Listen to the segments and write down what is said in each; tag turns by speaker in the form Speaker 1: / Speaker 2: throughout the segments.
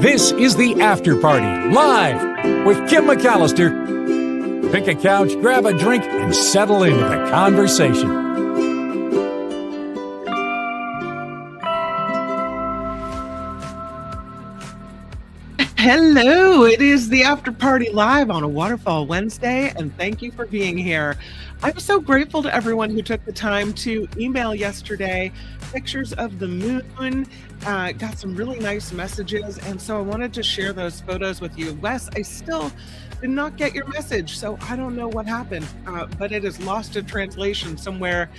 Speaker 1: This is the After Party, live with Kim McAllister. Pick a couch, grab a drink, and settle into the conversation.
Speaker 2: Hello, it is the After Party live on a Waterfall Wednesday, and thank you for being here. I'm so grateful to everyone who took the time to email yesterday pictures of the moon, got some really nice messages, and so I wanted to share those photos with you. Wes, I still did not get your message, so I don't know what happened, but it is lost in translation somewhere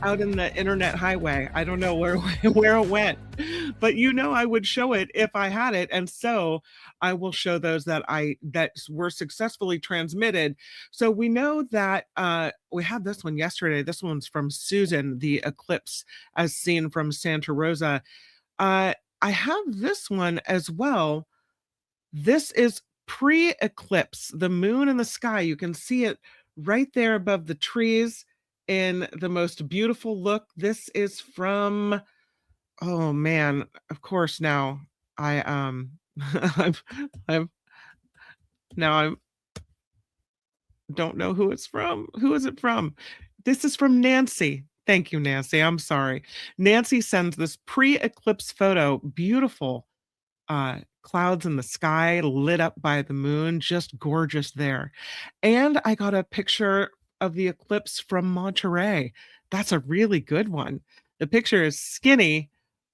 Speaker 2: out in the internet highway. I don't know where it went, but I would show it if I had it, and so I will show those that were successfully transmitted. So we know that we had this one yesterday. This one's from Susan, the eclipse as seen from Santa Rosa. I have this one as well. This is pre-eclipse, the moon in the sky. You can see it right there above the trees in the most beautiful look. This is from, oh man, of course now I I'm don't know who it's from. Who is it from? This is from Nancy. Thank you, Nancy. I'm sorry. Nancy sends this pre-eclipse photo. Beautiful clouds in the sky lit up by the moon. Just gorgeous there. And I got a picture of the eclipse from Monterey. That's a really good one. The picture is skinny,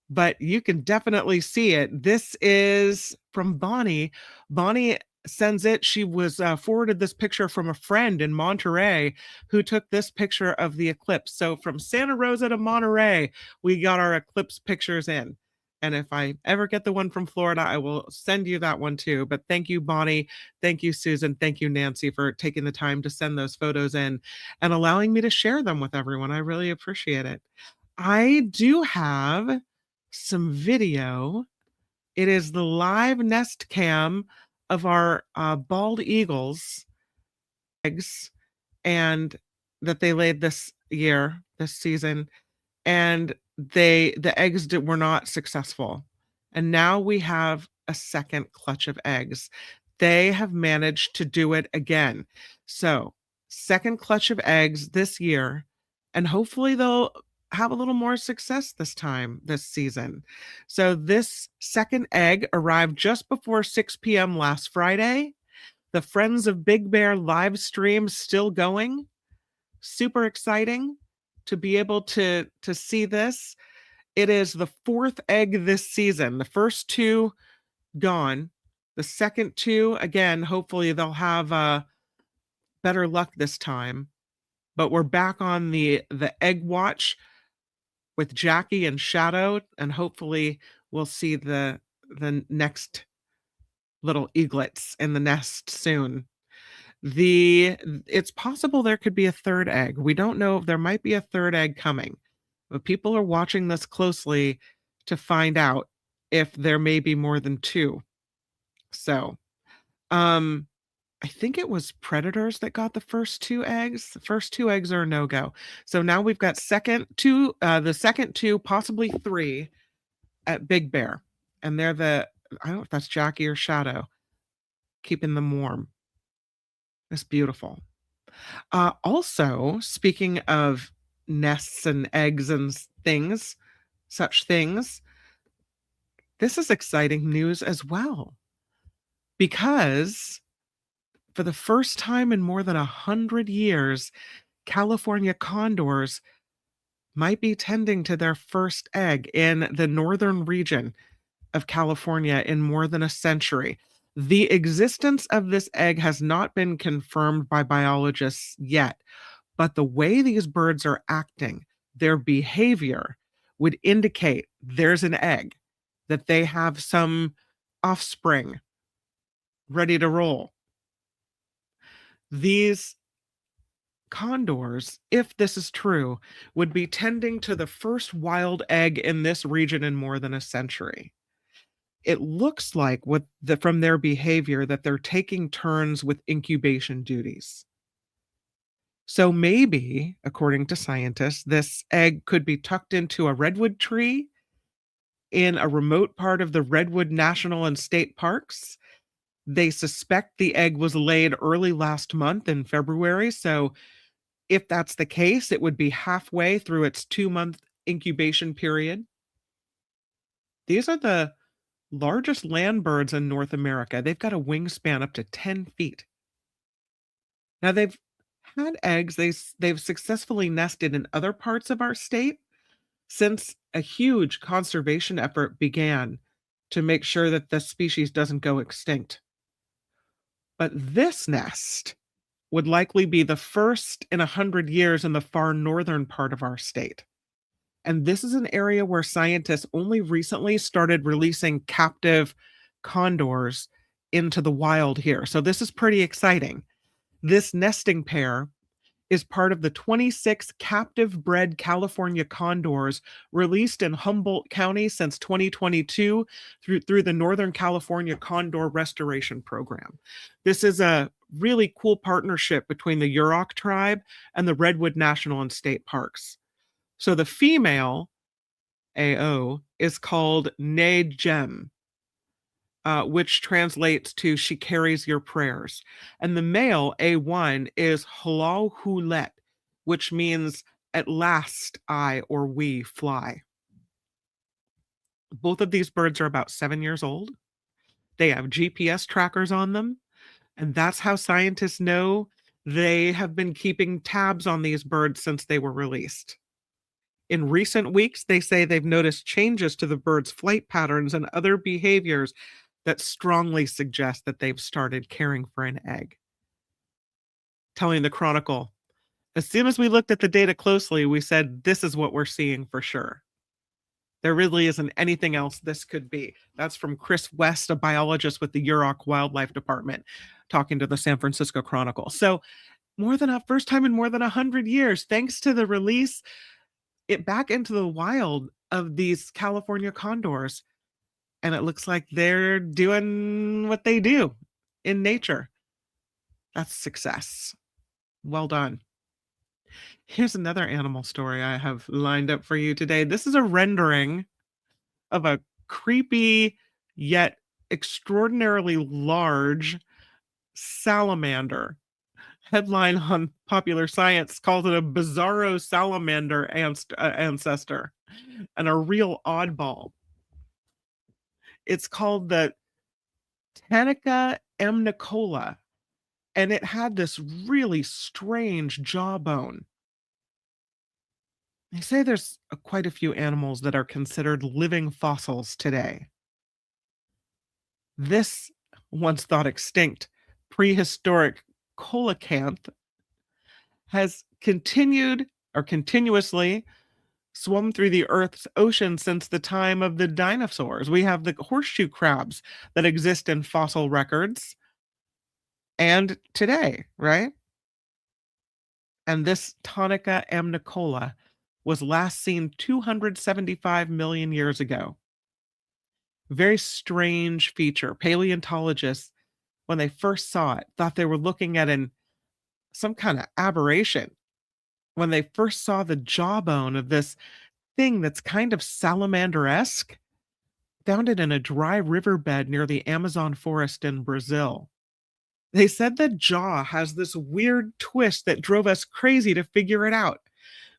Speaker 2: but you can definitely see it. This is from Bonnie. Bonnie sends it. She was forwarded this picture from a friend in Monterey who took this picture of the eclipse. So from Santa Rosa to Monterey, we got our eclipse pictures in. And if I ever get the one from Florida, I will send you that one too. But thank you, Bonnie. Thank you, Susan. Thank you, Nancy, for taking the time to send those photos in and allowing me to share them with everyone. I really appreciate it. I do have some video. It is the live nest cam of our bald eagles eggs, and that they laid this season, and the eggs were not successful, and now we have a second clutch of eggs. They have managed to do it again. So second clutch of eggs this year, and hopefully they'll have a little more success this season. So this second egg arrived just before 6 p.m. last Friday. The Friends of Big Bear live stream still going. Super exciting to be able to see this. It is the fourth egg this season. The first two gone. The second two, again, hopefully they'll have better luck this time. But we're back on the egg watch with Jackie and Shadow, and hopefully we'll see the next little eaglets in the nest soon. It's possible there could be a third egg. We don't know if there might be a third egg coming, but people are watching this closely to find out if there may be more than two. So, I think it was predators that got the first two eggs. The first two eggs are a no-go. So now we've got the second two, possibly three at Big Bear. And they're I don't know if that's Jackie or Shadow, keeping them warm. It's beautiful. Also, speaking of nests and eggs and such things, this is exciting news as well. Because for the first time in more than 100 years, California Condors might be tending to their first egg in the northern region of California in more than a century. The existence of this egg has not been confirmed by biologists yet, but the way these birds are acting, their behavior would indicate there's an egg, that they have some offspring ready to roll. These condors, if this is true, would be tending to the first wild egg in this region in more than a century. It looks like from their behavior that they're taking turns with incubation duties. So maybe, according to scientists, this egg could be tucked into a redwood tree in a remote part of the Redwood National and State Parks. They suspect the egg was laid early last month in February. So if that's the case, it would be halfway through its 2-month incubation period. These are the largest land birds in North America. They've got a wingspan up to 10 feet. Now they've had eggs. They've successfully nested in other parts of our state since a huge conservation effort began to make sure that the species doesn't go extinct. But this nest would likely be the first in 100 years in the far northern part of our state. And this is an area where scientists only recently started releasing captive condors into the wild here. So this is pretty exciting. This nesting pair is part of the 26 captive bred California condors released in Humboldt County since 2022 through the Northern California Condor Restoration Program. This is a really cool partnership between the Yurok tribe and the Redwood National and State Parks. So the female AO is called Ne Gem, which translates to "she carries your prayers." And the male, A1, is Halal Hulet, which means "at last I or we fly." Both of these birds are about 7 years old. They have GPS trackers on them, and that's how scientists know they have been keeping tabs on these birds since they were released. In recent weeks, they say they've noticed changes to the birds' flight patterns and other behaviors that strongly suggest that they've started caring for an egg. Telling the Chronicle, as soon as we looked at the data closely, we said, this is what we're seeing for sure. There really isn't anything else this could be. That's from Chris West, a biologist with the Yurok Wildlife Department, talking to the San Francisco Chronicle. So first time in more than 100 years, thanks to the release back into the wild of these California condors. And it looks like they're doing what they do in nature. That's success. Well done. Here's another animal story I have lined up for you today. This is a rendering of a creepy yet extraordinarily large salamander. Headline on Popular Science calls it a bizarro salamander ancestor and a real oddball. It's called the Tanica amnicola, and it had this really strange jawbone. They say there's quite a few animals that are considered living fossils today. This once thought extinct prehistoric coelacanth has continuously swum through the Earth's ocean since the time of the dinosaurs. We have the horseshoe crabs that exist in fossil records and today, right? And this Tanica amnicola was last seen 275 million years ago. Very strange feature. Paleontologists, when they first saw it, thought they were looking at some kind of aberration. When they first saw the jawbone of this thing that's kind of salamander-esque, found it in a dry riverbed near the Amazon forest in Brazil. They said the jaw has this weird twist that drove us crazy to figure it out.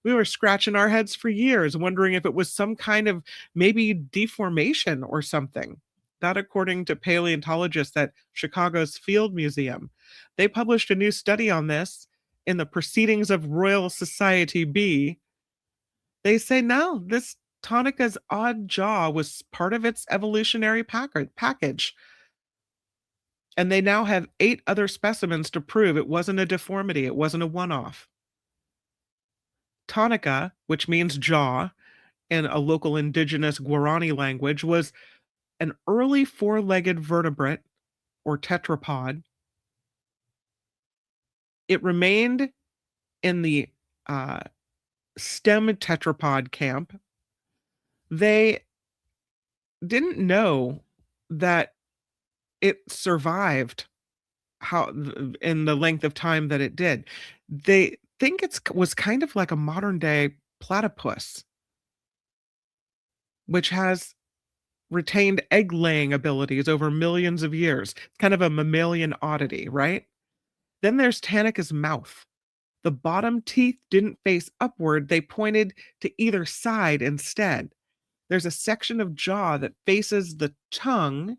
Speaker 2: We were scratching our heads for years, wondering if it was some kind of maybe deformation or something. That according to paleontologists at Chicago's Field Museum. They published a new study on this in the Proceedings of Royal Society B. They say, no, this Tanica's odd jaw was part of its evolutionary package. And they now have 8 other specimens to prove it wasn't a deformity, it wasn't a one-off. Tanica, which means jaw in a local indigenous Guarani language, was an early 4-legged vertebrate or tetrapod. It remained in the stem tetrapod camp. They didn't know that it survived in the length of time that it did. They think it was kind of like a modern day platypus, which has retained egg-laying abilities over millions of years. It's kind of a mammalian oddity, right? Then there's Tanaca's mouth. The bottom teeth didn't face upward, they pointed to either side instead. There's a section of jaw that faces the tongue.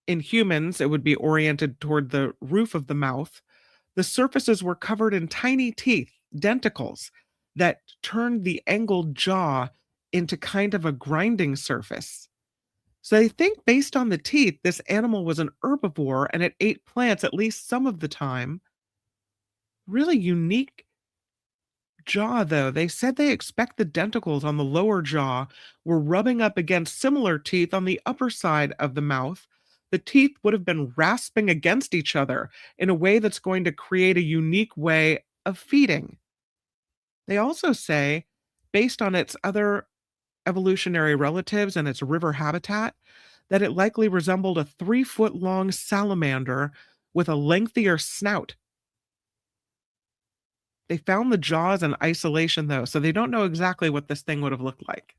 Speaker 2: In humans, it would be oriented toward the roof of the mouth. The surfaces were covered in tiny teeth, denticles, that turned the angled jaw into kind of a grinding surface. So they think based on the teeth, this animal was an herbivore and it ate plants at least some of the time. Really unique jaw, though. They said they expect the denticles on the lower jaw were rubbing up against similar teeth on the upper side of the mouth. The teeth would have been rasping against each other in a way that's going to create a unique way of feeding. They also say, based on its other evolutionary relatives and its river habitat, that it likely resembled a 3-foot long salamander with a lengthier snout. They found the jaws in isolation, though, so they don't know exactly what this thing would have looked like.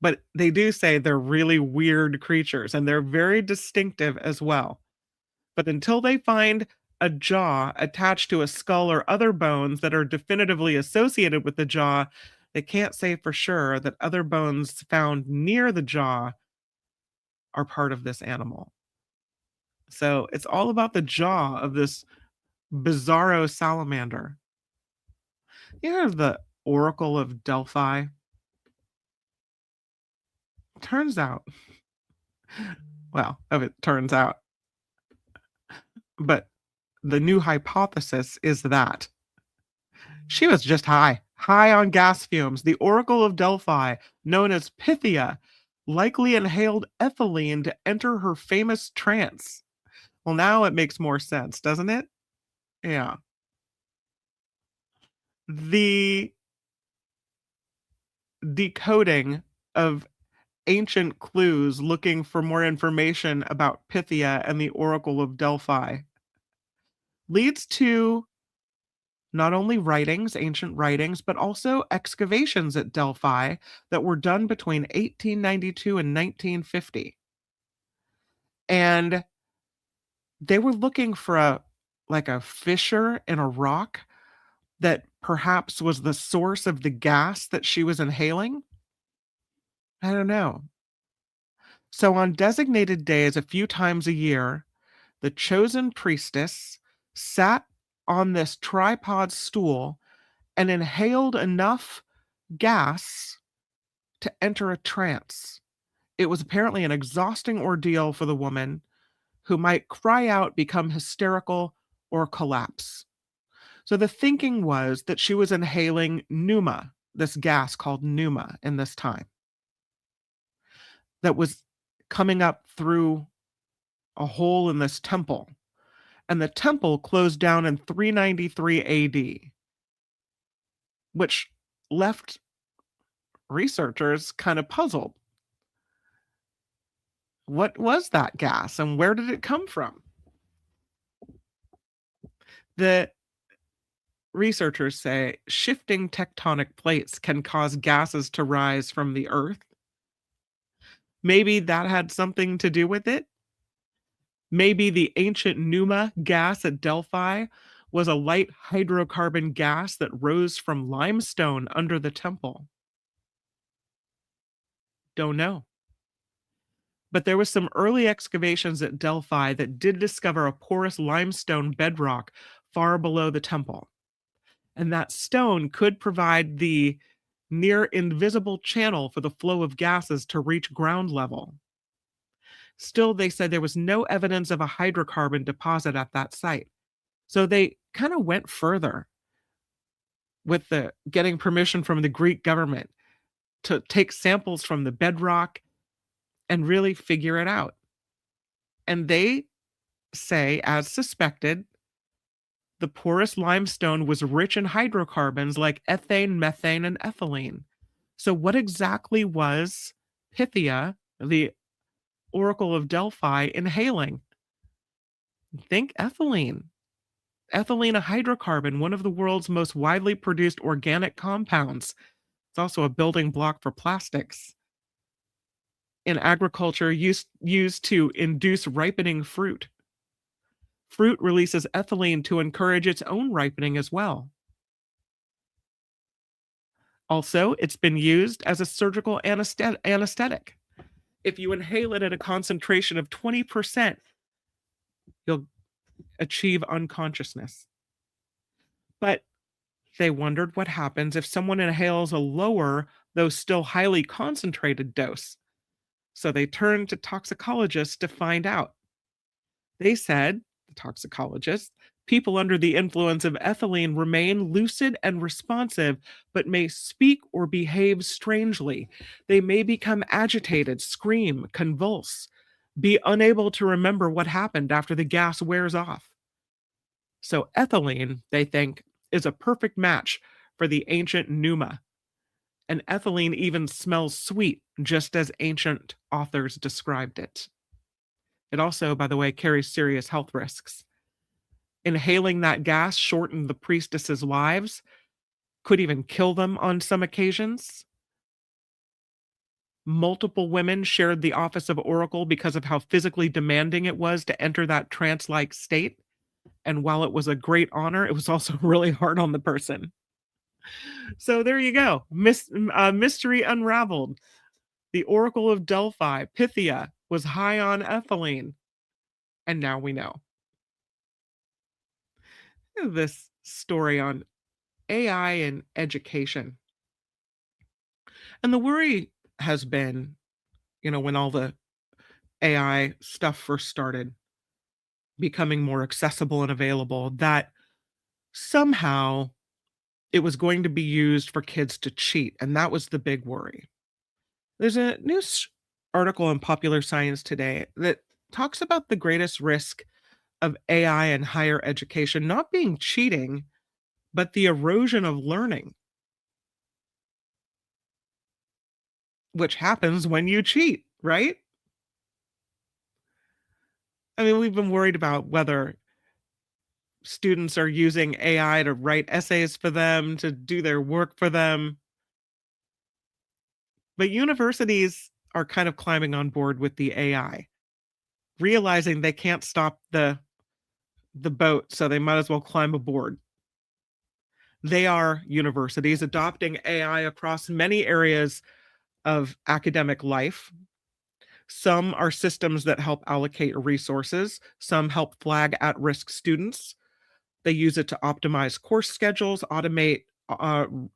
Speaker 2: But they do say they're really weird creatures, and they're very distinctive as well. But until they find a jaw attached to a skull or other bones that are definitively associated with the jaw, they can't say for sure that other bones found near the jaw are part of this animal. So it's all about the jaw of this bizarro salamander. You heard of the Oracle of Delphi? Turns out, well, it turns out, but the new hypothesis is that she was just high on gas fumes. The Oracle of Delphi, known as Pythia, likely inhaled ethylene to enter her famous trance. Well, now it makes more sense, doesn't it? Yeah. The decoding of ancient clues looking for more information about Pythia and the Oracle of Delphi leads to not only writings, ancient writings, but also excavations at Delphi that were done between 1892 and 1950. And they were looking for a fissure in a rock that perhaps was the source of the gas that she was inhaling. I don't know. So on designated days a few times a year, the chosen priestess sat on this tripod stool and inhaled enough gas to enter a trance. It was apparently an exhausting ordeal for the woman, who might cry out, become hysterical, or collapse. So the thinking was that she was inhaling pneuma, this gas called pneuma, in this time, that was coming up through a hole in this temple. And the temple closed down in 393 AD, which left researchers kind of puzzled. What was that gas and where did it come from? The researchers say shifting tectonic plates can cause gases to rise from the earth. Maybe that had something to do with it. Maybe the ancient pneuma gas at Delphi was a light hydrocarbon gas that rose from limestone under the temple. Don't know. But there was some early excavations at Delphi that did discover a porous limestone bedrock far below the temple. And that stone could provide the near invisible channel for the flow of gases to reach ground level. Still, they said there was no evidence of a hydrocarbon deposit at that site. So they kind of went further with the getting permission from the Greek government to take samples from the bedrock and really figure it out. And they say, as suspected, the porous limestone was rich in hydrocarbons like ethane, methane, and ethylene. So what exactly was Pythia, the Oracle of Delphi, inhaling? Think ethylene. Ethylene, a hydrocarbon, one of the world's most widely produced organic compounds. It's also a building block for plastics. in agriculture used to induce ripening fruit. Fruit releases ethylene to encourage its own ripening as well. Also, it's been used as a surgical anesthetic. If you inhale it at a concentration of 20%, you'll achieve unconsciousness. But they wondered what happens if someone inhales a lower, though still highly concentrated dose. So they turned to toxicologists to find out. They said, the toxicologists, people under the influence of ethylene remain lucid and responsive, but may speak or behave strangely. They may become agitated, scream, convulse, be unable to remember what happened after the gas wears off. So ethylene, they think, is a perfect match for the ancient pneuma. And ethylene even smells sweet, just as ancient authors described it. It also, by the way, carries serious health risks. Inhaling that gas shortened the priestesses' lives, could even kill them on some occasions. Multiple women shared the office of Oracle because of how physically demanding it was to enter that trance-like state. And while it was a great honor, it was also really hard on the person. So there you go. Mystery unraveled. The Oracle of Delphi, Pythia, was high on ethylene. And now we know. This story on AI and education. And the worry has been, when all the AI stuff first started becoming more accessible and available, that somehow it was going to be used for kids to cheat. And that was the big worry. There's a news article in Popular Science today that talks about the greatest risk of AI in higher education not being cheating, but the erosion of learning, which happens when you cheat, right? I mean, we've been worried about whether students are using AI to write essays for them, to do their work for them. But universities are kind of climbing on board with the AI, realizing they can't stop the boat, so they might as well climb aboard. They are universities adopting AI across many areas of academic life. Some are systems that help allocate resources. Some help flag at-risk students. They use it to optimize course schedules, automate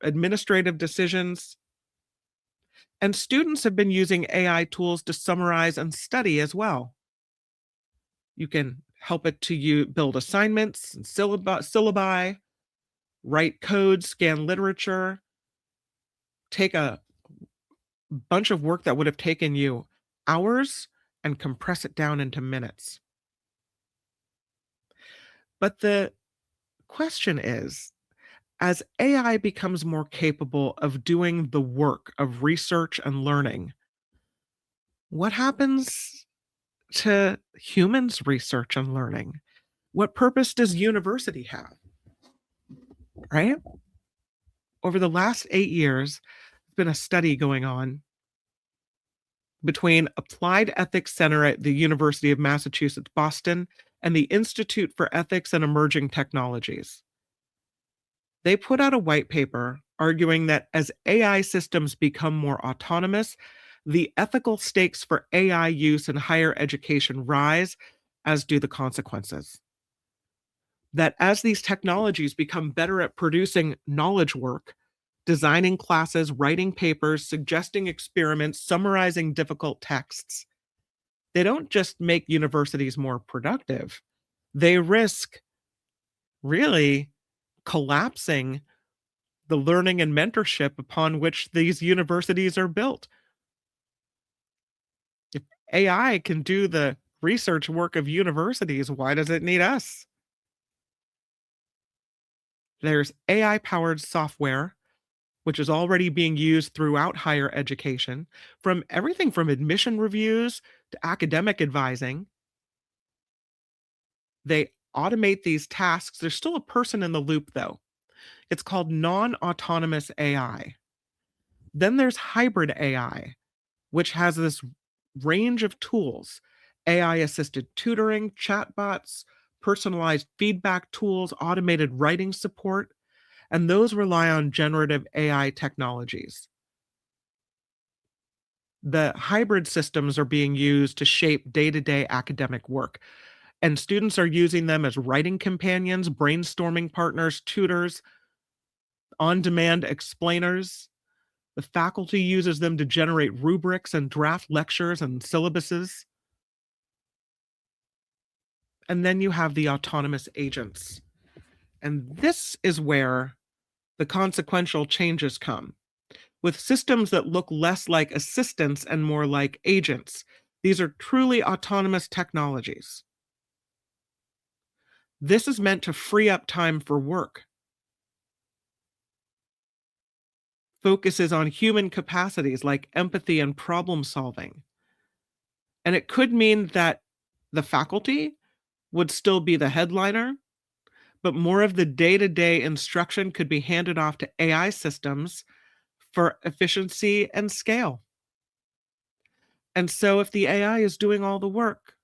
Speaker 2: administrative decisions. And students have been using AI tools to summarize and study as well. You can help it to build assignments and syllabi, write code, scan literature, take a bunch of work that would have taken you hours and compress it down into minutes. But the question is, as AI becomes more capable of doing the work of research and learning, what happens to humans' research and learning? What purpose does university have? Right? Over the last 8 years, there's been a study going on between Applied Ethics Center at the University of Massachusetts, Boston, and the Institute for Ethics and Emerging Technologies. They put out a white paper arguing that as AI systems become more autonomous, the ethical stakes for AI use in higher education rise, as do the consequences. That as these technologies become better at producing knowledge work, designing classes, writing papers, suggesting experiments, summarizing difficult texts, they don't just make universities more productive. They risk really collapsing the learning and mentorship upon which these universities are built. If AI can do the research work of universities, why does it need us? There's AI-powered software, which is already being used throughout higher education, from everything from admission reviews to academic advising. They automate these tasks. There's still a person in the loop, though. It's called non-autonomous AI. Then there's hybrid AI, which has this range of tools: AI assisted tutoring, chatbots, personalized feedback tools, automated writing support, and those rely on generative AI technologies. The hybrid systems are being used to shape day to day academic work, and students are using them as writing companions, brainstorming partners, tutors, on demand explainers. The faculty uses them to generate rubrics and draft lectures and syllabuses. And then you have the autonomous agents. And this is where the consequential changes come. With systems that look less like assistants and more like agents, these are truly autonomous technologies. This is meant to free up time for work. Focuses on human capacities like empathy and problem solving. And it could mean that the faculty would still be the headliner, but more of the day to day instruction could be handed off to AI systems for efficiency and scale. And so if the AI is doing all the work,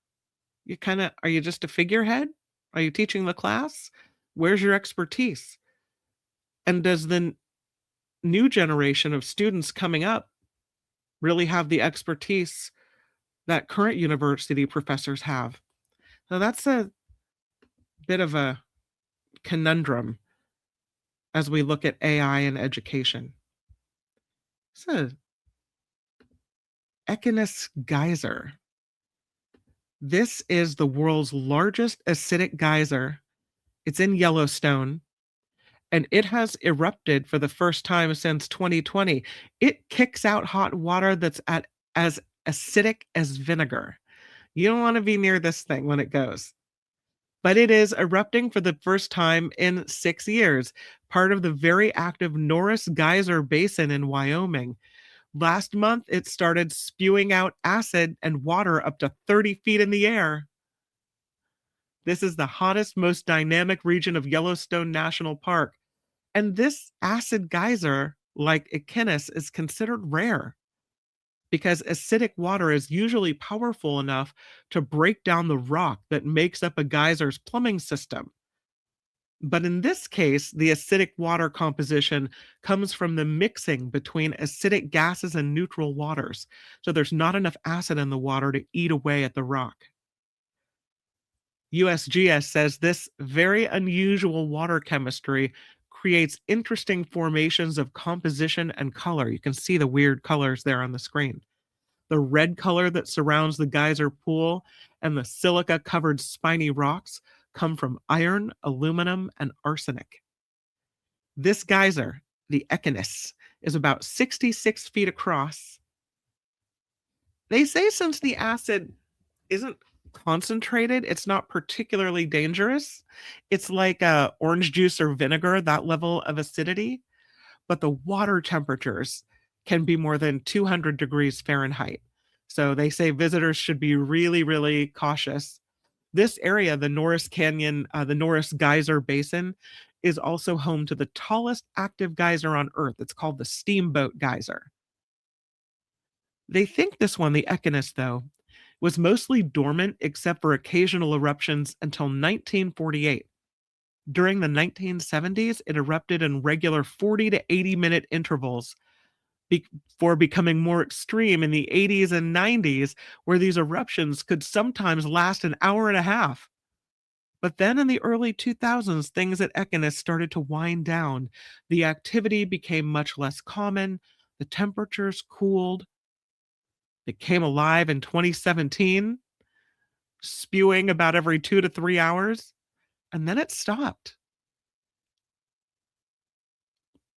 Speaker 2: are you just a figurehead? Are you teaching the class? Where's your expertise? And does the new generation of students coming up really have the expertise that current university professors have? So that's a bit of a conundrum as we look at AI in education. So, Echenis geyser. This is the world's largest acidic geyser. It's in Yellowstone, and it has erupted for the first time since 2020. It kicks out hot water that's as acidic as vinegar. You don't want to be near this thing when it goes. But it is erupting for the first time in 6 years, part of the very active Norris Geyser Basin in Wyoming. Last month, it started spewing out acid and water up to 30 feet in the air. This is the hottest, most dynamic region of Yellowstone National Park. And this acid geyser, like Echenis, is considered rare because acidic water is usually powerful enough to break down the rock that makes up a geyser's plumbing system. But in this case, the acidic water composition comes from the mixing between acidic gases and neutral waters. So there's not enough acid in the water to eat away at the rock. USGS says this very unusual water chemistry creates interesting formations of composition and color. You can see the weird colors there on the screen. The red color that surrounds the geyser pool and the silica-covered spiny rocks come from iron, aluminum, and arsenic. This geyser, the Echenis, is about 66 feet across. They say since the acid isn't concentrated, it's not particularly dangerous. It's like orange juice or vinegar, that level of acidity. But the water temperatures can be more than 200 degrees Fahrenheit. So they say visitors should be really, really cautious. This area, the Norris Canyon, the Norris Geyser Basin, is also home to the tallest active geyser on Earth. It's called the Steamboat Geyser. They think this one, the Echenis, though, was mostly dormant except for occasional eruptions until 1948. During the 1970s, it erupted in regular 40 to 80-minute intervals before becoming more extreme in the 80s and 90s, where these eruptions could sometimes last an hour and a half. But then in the early 2000s, things at Echenis started to wind down. The activity became much less common. The temperatures cooled. It came alive in 2017, spewing about every 2 to 3 hours, and then it stopped.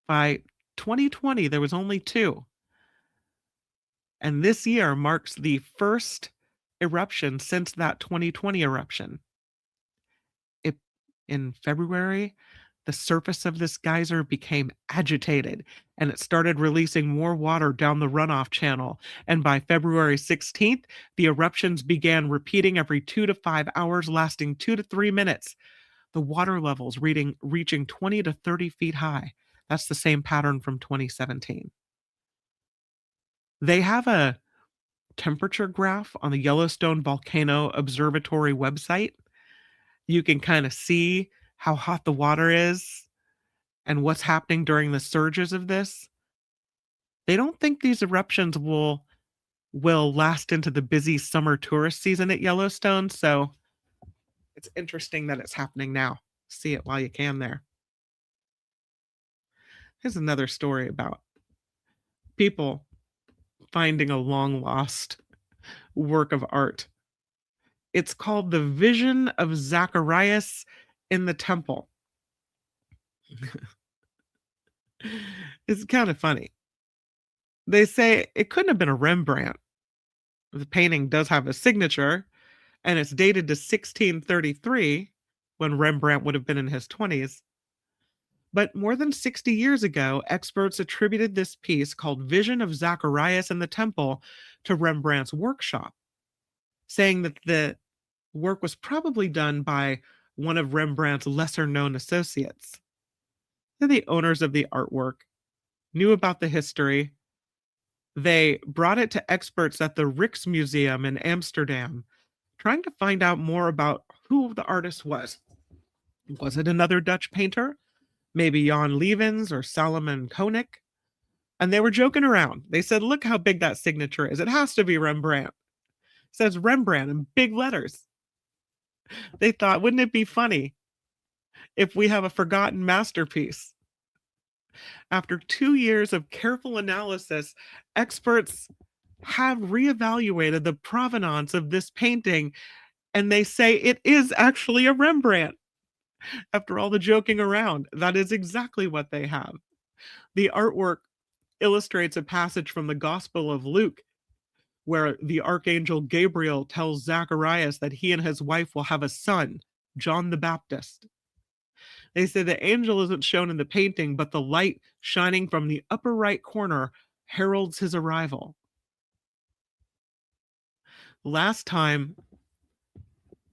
Speaker 2: By 2020, there was only 2. And this year marks the first eruption since that 2020 eruption. In February, the surface of this geyser became agitated and it started releasing more water down the runoff channel. And by February 16th, the eruptions began repeating every 2 to 5 hours, lasting 2 to 3 minutes. The water levels reaching 20 to 30 feet high. That's the same pattern from 2017. They have a temperature graph on the Yellowstone Volcano Observatory website, you can kind of see how hot the water is and what's happening during the surges of this. They don't think these eruptions will last into the busy summer tourist season at Yellowstone, so it's interesting that it's happening now. See it while you can there. Here's another story about people finding a long lost work of art. It's called The Vision of Zacharias in the Temple. It's kind of funny. They say it couldn't have been a Rembrandt. The painting does have a signature, and it's dated to 1633, when Rembrandt would have been in his 20s. But more than 60 years ago, experts attributed this piece called Vision of Zacharias in the Temple to Rembrandt's workshop, saying that the work was probably done by one of Rembrandt's lesser-known associates. The owners of the artwork knew about the history. They brought it to experts at the Rijksmuseum in Amsterdam, trying to find out more about who the artist was. Was it another Dutch painter? Maybe Jan Levens or Salomon Koenig? And they were joking around. They said, look how big that signature is. It has to be Rembrandt. It says Rembrandt in big letters. They thought, wouldn't it be funny if we have a forgotten masterpiece? After 2 years of careful analysis, experts have reevaluated the provenance of this painting, and they say it is actually a Rembrandt. After all the joking around, that is exactly what they have. The artwork illustrates a passage from the Gospel of Luke, where the archangel Gabriel tells Zacharias that he and his wife will have a son, John the Baptist. They say the angel isn't shown in the painting, but the light shining from the upper right corner heralds his arrival. Last time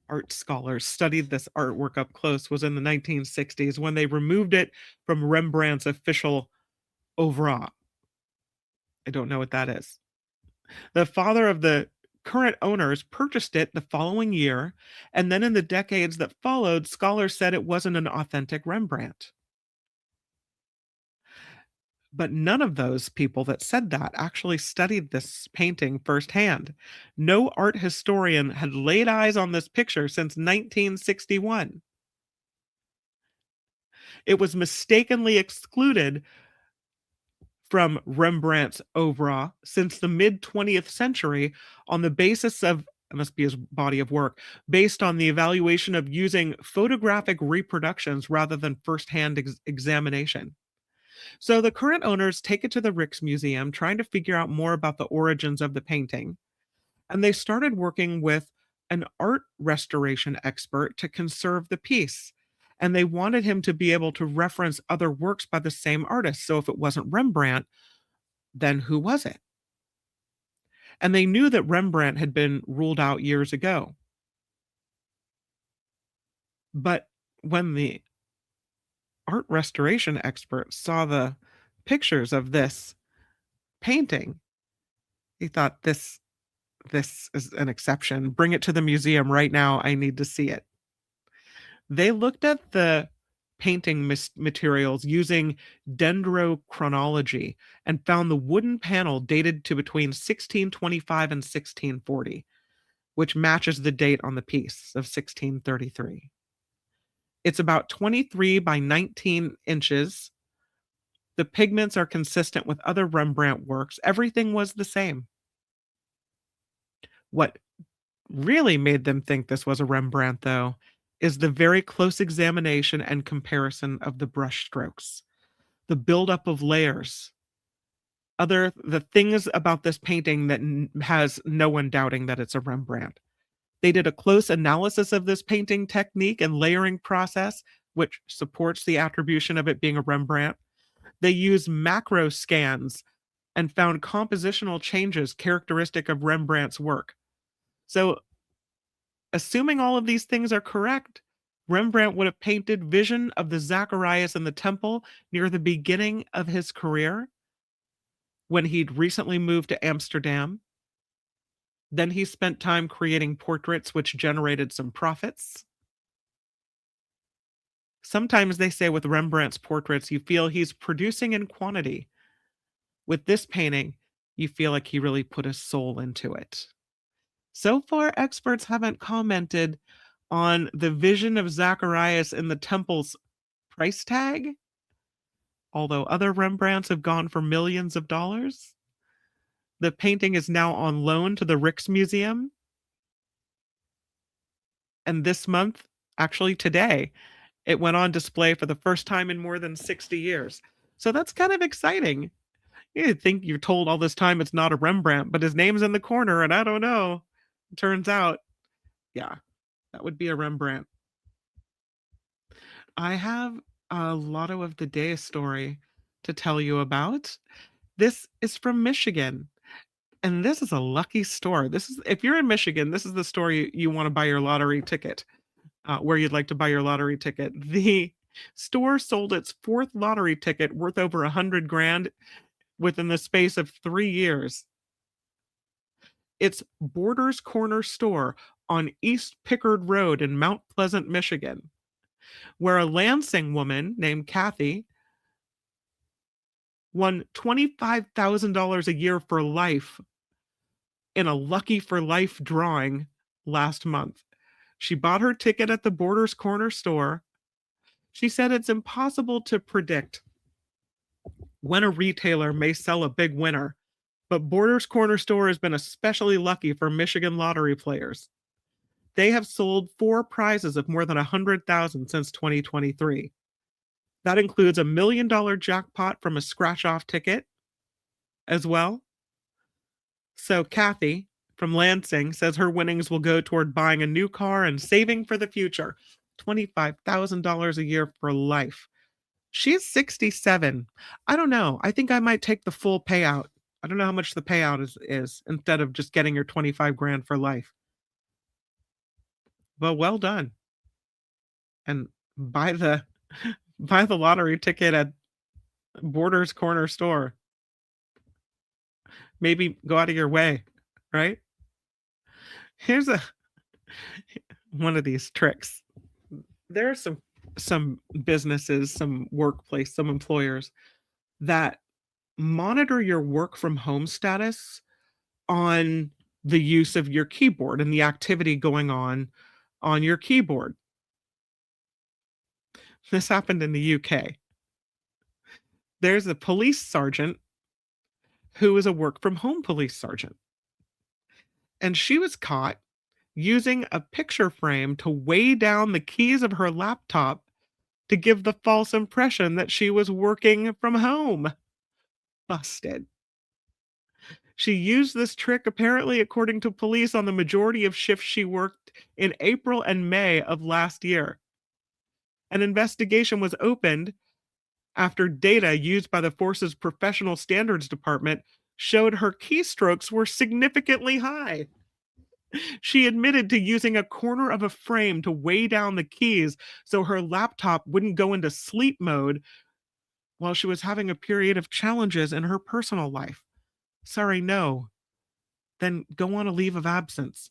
Speaker 2: art scholars studied this artwork up close was in the 1960s, when they removed it from Rembrandt's official oeuvre. I don't know what that is. The father of the current owners purchased it the following year, and then in the decades that followed, scholars said it wasn't an authentic Rembrandt. But none of those people that said that actually studied this painting firsthand. No art historian had laid eyes on this picture since 1961. It was mistakenly excluded from Rembrandt's oeuvre since the mid-20th century on the basis of, it must be his body of work, based on the evaluation of using photographic reproductions rather than first-hand examination. So the current owners take it to the Rijksmuseum, trying to figure out more about the origins of the painting. And they started working with an art restoration expert to conserve the piece. And they wanted him to be able to reference other works by the same artist. So if it wasn't Rembrandt, then who was it? And they knew that Rembrandt had been ruled out years ago. But when the art restoration expert saw the pictures of this painting, he thought, this is an exception. Bring it to the museum right now. I need to see it. They looked at the painting materials using dendrochronology and found the wooden panel dated to between 1625 and 1640, which matches the date on the piece of 1633. It's about 23 by 19 inches. The pigments are consistent with other Rembrandt works. Everything was the same. What really made them think this was a Rembrandt, though, is the very close examination and comparison of the brush strokes, the buildup of layers, the things about this painting that has no one doubting that it's a Rembrandt. They did a close analysis of this painting technique and layering process, which supports the attribution of it being a Rembrandt. They used macro scans and found compositional changes characteristic of Rembrandt's work. So, assuming all of these things are correct, Rembrandt would have painted Vision of the Zacharias in the Temple near the beginning of his career, when he'd recently moved to Amsterdam. Then he spent time creating portraits which generated some profits. Sometimes they say with Rembrandt's portraits, you feel he's producing in quantity. With this painting, you feel like he really put his soul into it. So far, experts haven't commented on the vision of Zacharias in the temple's price tag, although other Rembrandts have gone for millions of dollars. The painting is now on loan to the Rijksmuseum. And this month, actually today, it went on display for the first time in more than 60 years. So that's kind of exciting. You'd think you're told all this time it's not a Rembrandt, but his name's in the corner, and I don't know. Turns out, yeah, that would be a Rembrandt. I have a Lotto of the Day story to tell you about. This is from Michigan, and this is a lucky store. This is, if you're in Michigan, this is the store you want to buy your lottery ticket, where you'd like to buy your lottery ticket. The store sold its fourth lottery ticket worth over 100 grand within the space of 3 years. It's Borders Corner Store on East Pickard Road in Mount Pleasant, Michigan, where a Lansing woman named Kathy won $25,000 a year for life in a Lucky for Life drawing last month. She bought her ticket at the Borders Corner Store. She said it's impossible to predict when a retailer may sell a big winner, but Borders Corner Store has been especially lucky for Michigan lottery players. They have sold 4 prizes of more than 100,000 since 2023. That includes a $1 million jackpot from a scratch-off ticket as well. So Kathy from Lansing says her winnings will go toward buying a new car and saving for the future. $25,000 a year for life. She's 67. I don't know. I think I might take the full payout. I don't know how much the payout is instead of just getting your 25 grand for life. But well done. And buy the lottery ticket at Borders Corner Store. Maybe go out of your way, right? Here's one of these tricks. There are some businesses, some workplace, some employers that monitor your work from home status on the use of your keyboard and the activity going on your keyboard. This happened in the UK. There's a police sergeant who is a work from home police sergeant. And she was caught using a picture frame to weigh down the keys of her laptop to give the false impression that she was working from home. Busted. She used this trick, apparently, according to police, on the majority of shifts she worked in April and May of last year. An investigation was opened after data used by the force's professional standards department showed her keystrokes were significantly high. She admitted to using a corner of a frame to weigh down the keys so her laptop wouldn't go into sleep mode while she was having a period of challenges in her personal life. Sorry, no. Then go on a leave of absence.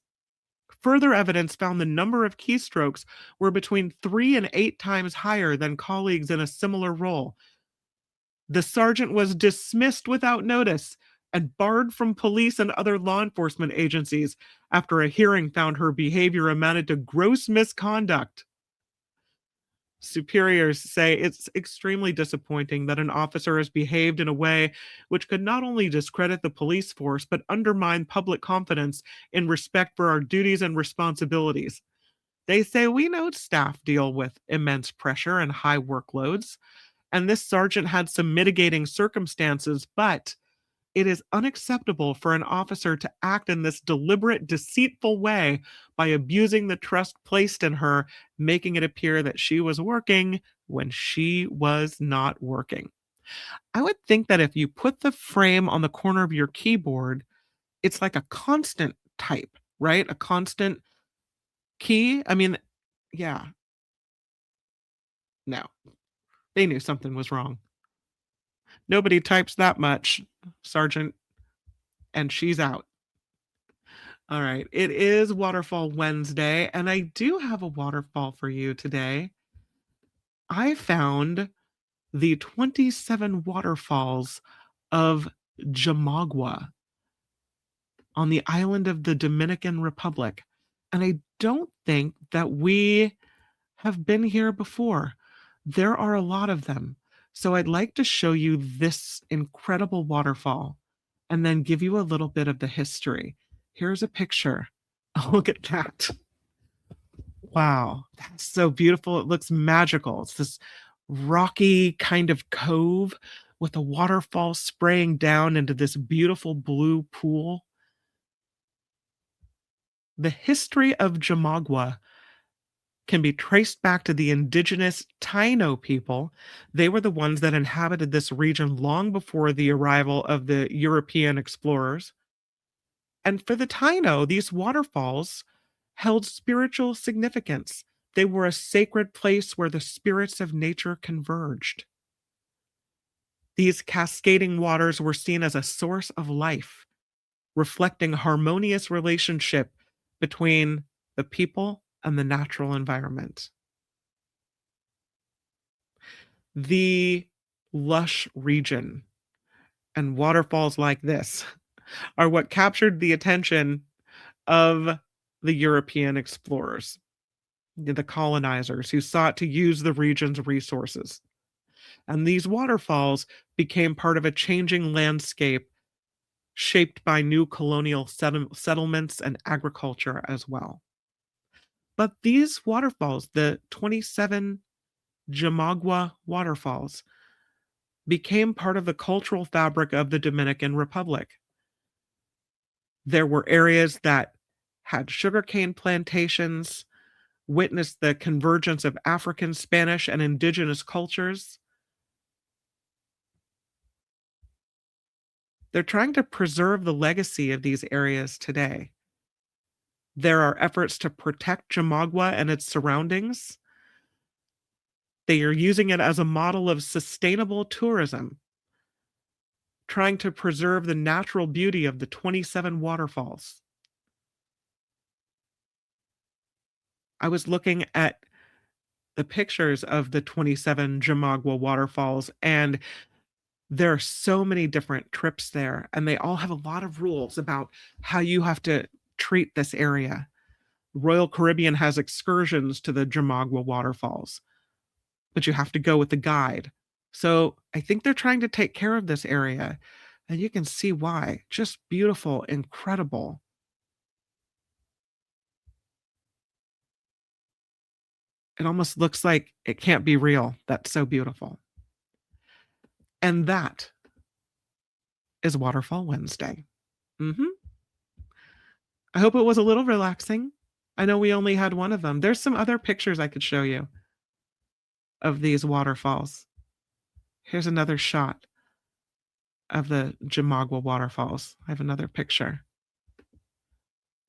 Speaker 2: Further evidence found the number of keystrokes were between 3 and 8 times higher than colleagues in a similar role. The sergeant was dismissed without notice and barred from police and other law enforcement agencies after a hearing found her behavior amounted to gross misconduct. Superiors say it's extremely disappointing that an officer has behaved in a way which could not only discredit the police force, but undermine public confidence in respect for our duties and responsibilities. They say we know staff deal with immense pressure and high workloads, and this sergeant had some mitigating circumstances, but it is unacceptable for an officer to act in this deliberate, deceitful way by abusing the trust placed in her, making it appear that she was working when she was not working. I would think that if you put the frame on the corner of your keyboard, it's like a constant type, right? A constant key. I mean, yeah. No, they knew something was wrong. Nobody types that much, Sergeant, and she's out. All right. It is Waterfall Wednesday, and I do have a waterfall for you today. I found the 27 waterfalls of Jamagua on the island of the Dominican Republic. And I don't think that we have been here before. There are a lot of them. So I'd like to show you this incredible waterfall and then give you a little bit of the history. Here's a picture. Look at that. Wow, that's so beautiful. It looks magical. It's this rocky kind of cove with a waterfall spraying down into this beautiful blue pool. The history of Jamagua can be traced back to the indigenous Taino people. They were the ones that inhabited this region long before the arrival of the European explorers. And for the Taino, these waterfalls held spiritual significance. They were a sacred place where the spirits of nature converged. These cascading waters were seen as a source of life, reflecting harmonious relationship between the people and the natural environment. The lush region and waterfalls like this are what captured the attention of the European explorers, the colonizers who sought to use the region's resources. And these waterfalls became part of a changing landscape shaped by new colonial settlements and agriculture as well. But these waterfalls, the 27 Jamagua waterfalls, became part of the cultural fabric of the Dominican Republic. There were areas that had sugarcane plantations, witnessed the convergence of African, Spanish, and indigenous cultures. They're trying to preserve the legacy of these areas today. There are efforts to protect Jamagua and its surroundings. They are using it as a model of sustainable tourism, trying to preserve the natural beauty of the 27 waterfalls. I was looking at the pictures of the 27 Jamagua waterfalls, and there are so many different trips there, and they all have a lot of rules about how you have to treat this area. Royal Caribbean has excursions to the Jamagua waterfalls, but you have to go with a guide. So I think they're trying to take care of this area, and you can see why. Just beautiful, incredible. It almost looks like it can't be real. That's so beautiful. And that is Waterfall Wednesday. I hope it was a little relaxing. I know we only had one of them. There's some other pictures I could show you of these waterfalls. Here's another shot of the Jamagua waterfalls. I have another picture.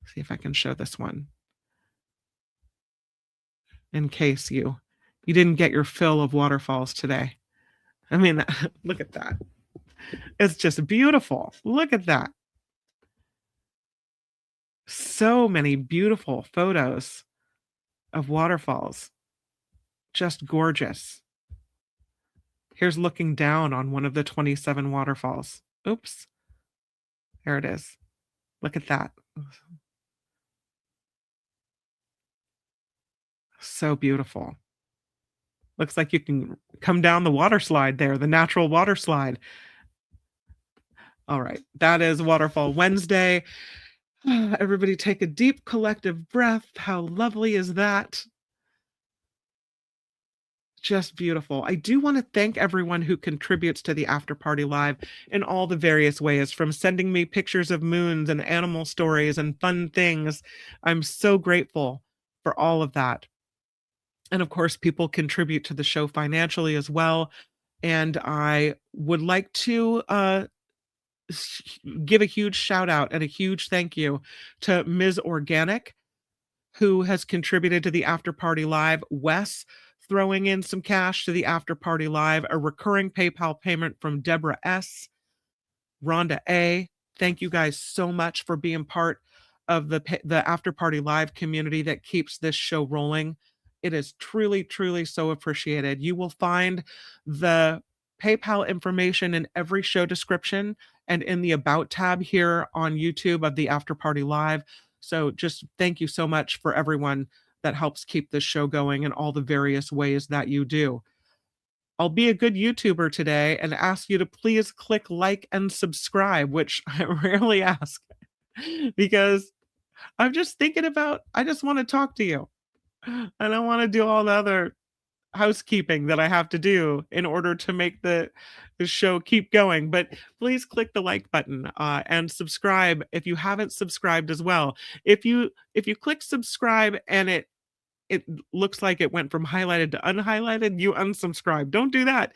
Speaker 2: See if I can show this one. In case you didn't get your fill of waterfalls today. I mean, look at that. It's just beautiful. Look at that. So many beautiful photos of waterfalls. Just gorgeous. Here's looking down on one of the 27 waterfalls. Oops. There it is. Look at that. So beautiful. Looks like you can come down the water slide there, the natural water slide. All right, that is Waterfall Wednesday. Everybody take a deep collective breath. How lovely is that? Just beautiful. I do want to thank everyone who contributes to the After Party Live in all the various ways, from sending me pictures of moons and animal stories and fun things. I'm so grateful for all of that. And of course, people contribute to the show financially as well. And I would like to give a huge shout out and a huge thank you to Ms. Organic, who has contributed to the After Party Live. Wes throwing in some cash to the After Party Live, a recurring PayPal payment from Deborah S., Rhonda A. Thank you guys so much for being part of the After Party Live community that keeps this show rolling. It is truly, truly so appreciated. You will find the PayPal information in every show description and in the About tab here on YouTube of the After Party Live. So just thank you so much for everyone that helps keep this show going in all the various ways that you do. I'll be a good YouTuber today and ask you to please click like and subscribe, which I rarely ask because I'm just thinking about, I just want to talk to you. I don't want to do all the other housekeeping that I have to do in order to make the show keep going. But please click the like button and subscribe if you haven't subscribed as well. If you click subscribe and it looks like it went from highlighted to unhighlighted, you unsubscribe. Don't do that.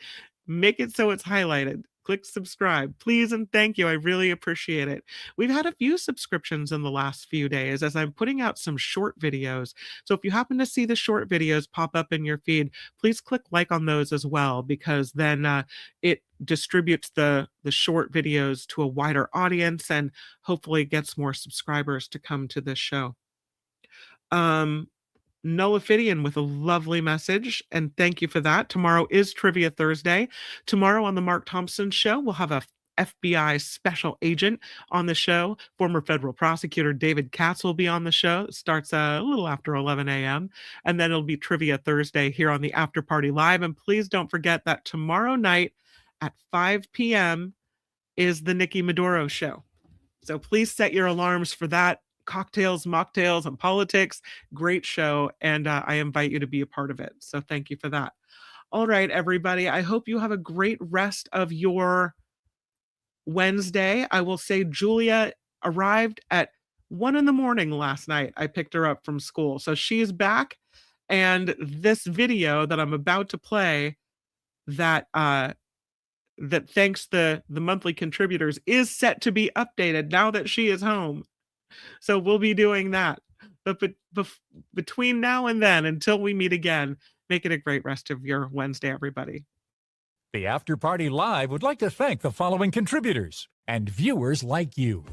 Speaker 2: Make it so it's highlighted. Click subscribe, please, and thank you. I really appreciate it. We've had a few subscriptions in the last few days as I'm putting out some short videos. So if you happen to see the short videos pop up in your feed, please click like on those as well, because then it distributes the short videos to a wider audience and hopefully gets more subscribers to come to this show. Nullifidian with a lovely message, and thank you for that. Tomorrow is Trivia Thursday. Tomorrow on the Mark Thompson Show, we'll have a FBI special agent on the show. Former federal prosecutor David Katz will be on the show. It starts a little after 11 a.m. And then it'll be Trivia Thursday here on the After Party Live. And please don't forget that tomorrow night at 5 p.m. is the Nikki Maduro Show. So please set your alarms for that. Cocktails, mocktails, and politics. Great show, and I invite you to be a part of it. So thank you for that. All right, everybody. I hope you have a great rest of your Wednesday. I will say Julia arrived at 1 a.m. last night. I picked her up from school. So she's back, and this video that I'm about to play that thanks the monthly contributors is set to be updated now that she is home. So we'll be doing that. But between now and then, until we meet again, make it a great rest of your Wednesday, everybody.
Speaker 1: The After Party Live would like to thank the following contributors and viewers like you.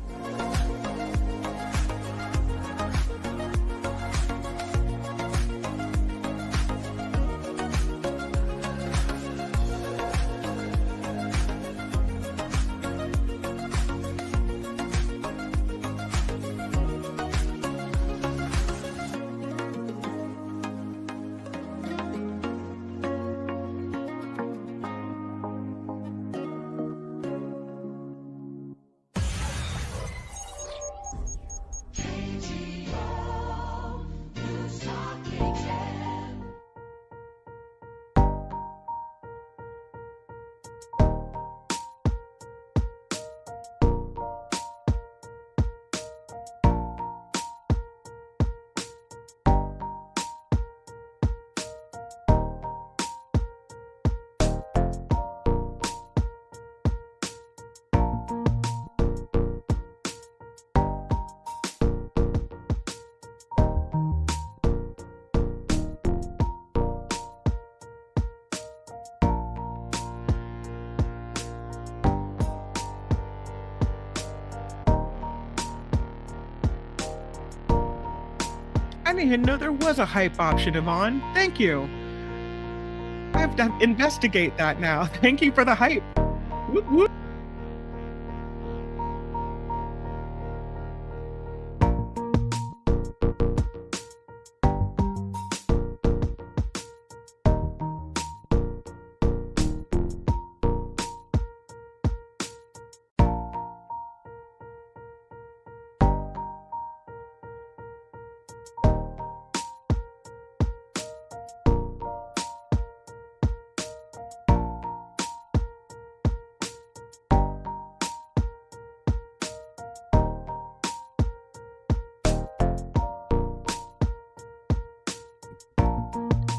Speaker 2: I didn't even know there was a hype option, Yvonne. Thank you. I have to investigate that now. Thank you for the hype. Whoop, whoop.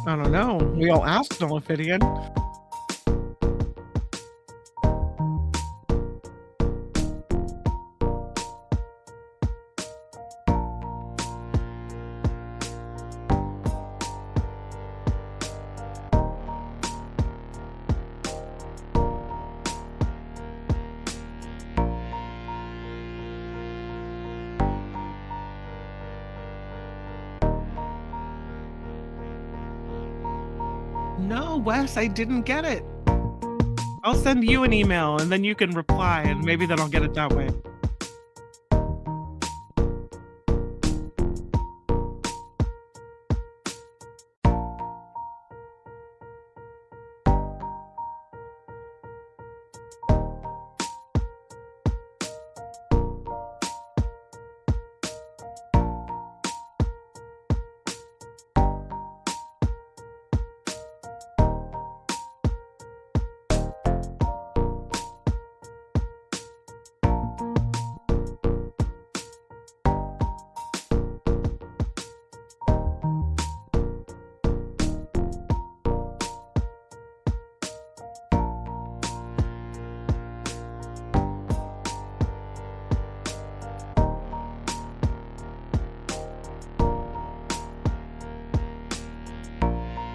Speaker 2: I don't know. We all asked Nullifidian. No, Wes, I didn't get it. I'll send you an email and then you can reply and maybe then I'll get it that way.